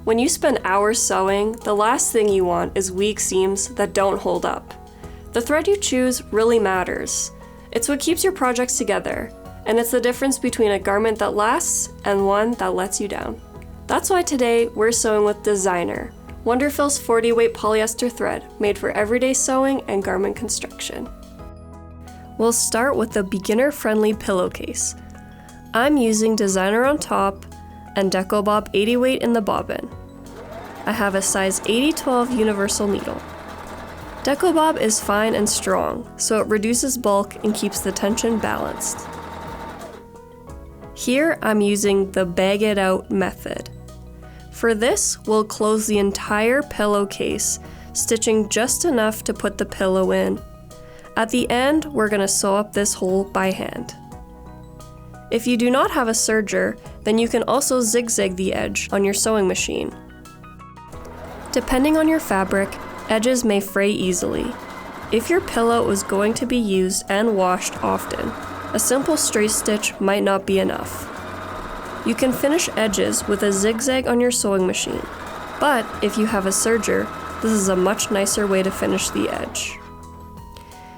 When you spend hours sewing, the last thing you want is weak seams that don't hold up. The thread you choose really matters. It's what keeps your projects together, and it's the difference between a garment that lasts and one that lets you down. That's why today we're sewing with Designer, WonderFil's 40-weight polyester thread made for everyday sewing and garment construction. We'll start with the beginner-friendly pillowcase. I'm using Designer on top and DecoBob 80 weight in the bobbin. I have a size 80-12 universal needle. DecoBob is fine and strong, so it reduces bulk and keeps the tension balanced. Here I'm using the bag it out method. For this, we'll close the entire pillowcase, stitching just enough to put the pillow in. At the end, we're going to sew up this hole by hand. If you do not have a serger, then you can also zigzag the edge on your sewing machine. Depending on your fabric, edges may fray easily. If your pillow is going to be used and washed often, a simple straight stitch might not be enough. You can finish edges with a zigzag on your sewing machine, but if you have a serger, this is a much nicer way to finish the edge.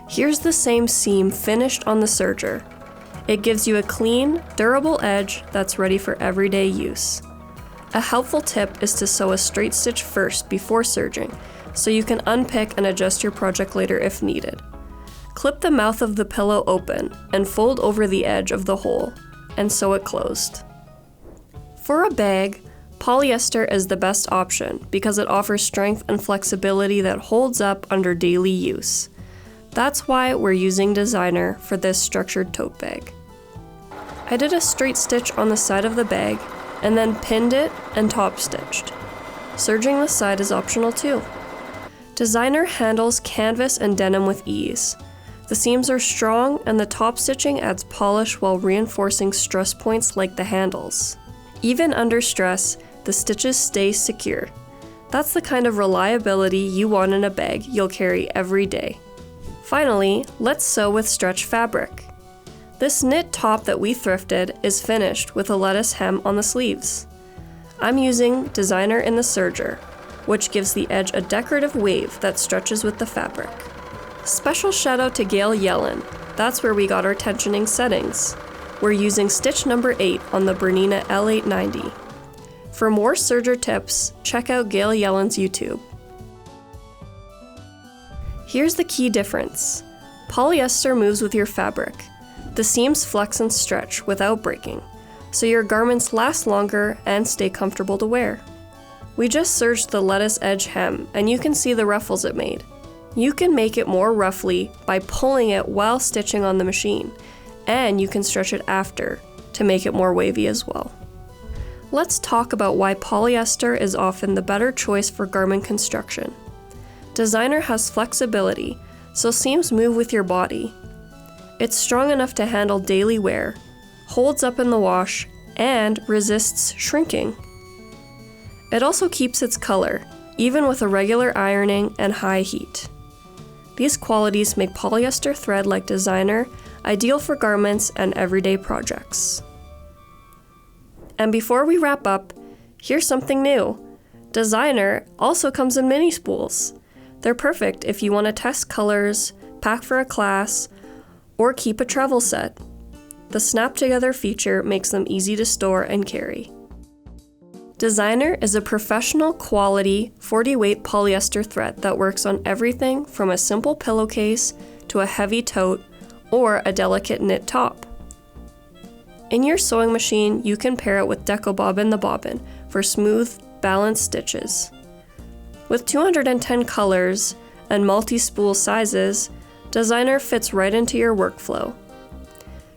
Here's the same seam finished on the serger. It gives you a clean, durable edge that's ready for everyday use. A helpful tip is to sew a straight stitch first before serging, so you can unpick and adjust your project later if needed. Clip the mouth of the pillow open and fold over the edge of the hole, and sew it closed. For a bag, polyester is the best option because it offers strength and flexibility that holds up under daily use. That's why we're using Designer for this structured tote bag. I did a straight stitch on the side of the bag and then pinned it and top stitched. Serging the side is optional too. Designer handles canvas and denim with ease. The seams are strong and the top stitching adds polish while reinforcing stress points like the handles. Even under stress, the stitches stay secure. That's the kind of reliability you want in a bag you'll carry every day. Finally, let's sew with stretch fabric. This knit top that we thrifted is finished with a lettuce hem on the sleeves. I'm using Designer in the serger, which gives the edge a decorative wave that stretches with the fabric. Special shout out to Gail Yellen, that's where we got our tensioning settings. We're using stitch number 8 on the Bernina L890. For more serger tips, check out Gail Yellen's YouTube. Here's the key difference. Polyester moves with your fabric. The seams flex and stretch without breaking, so your garments last longer and stay comfortable to wear. We just serged the lettuce edge hem, and you can see the ruffles it made. You can make it more ruffly by pulling it while stitching on the machine, and you can stretch it after to make it more wavy as well. Let's talk about why polyester is often the better choice for garment construction. Designer has flexibility, so seams move with your body. It's strong enough to handle daily wear, holds up in the wash, and resists shrinking. It also keeps its color, even with a regular ironing and high heat. These qualities make polyester thread like Designer ideal for garments and everyday projects. And before we wrap up, here's something new. Designer also comes in mini spools. They're perfect if you want to test colors, pack for a class, or keep a travel set. The snap together feature makes them easy to store and carry. Designer is a professional quality 40-weight polyester thread that works on everything from a simple pillowcase to a heavy tote or a delicate knit top. In your sewing machine, you can pair it with DecoBob in the bobbin for smooth, balanced stitches. With 210 colors and multi-spool sizes, Designer fits right into your workflow.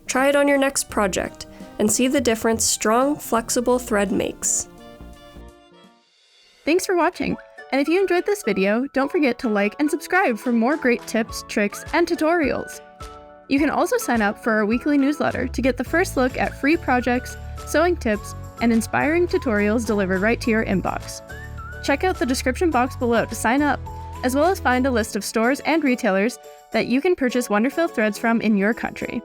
Try it on your next project and see the difference strong, flexible thread makes. Thanks for watching, and if you enjoyed this video, don't forget to like and subscribe for more great tips, tricks, and tutorials. You can also sign up for our weekly newsletter to get the first look at free projects, sewing tips, and inspiring tutorials delivered right to your inbox. Check out the description box below to sign up, as well as find a list of stores and retailers that you can purchase WonderFil threads from in your country.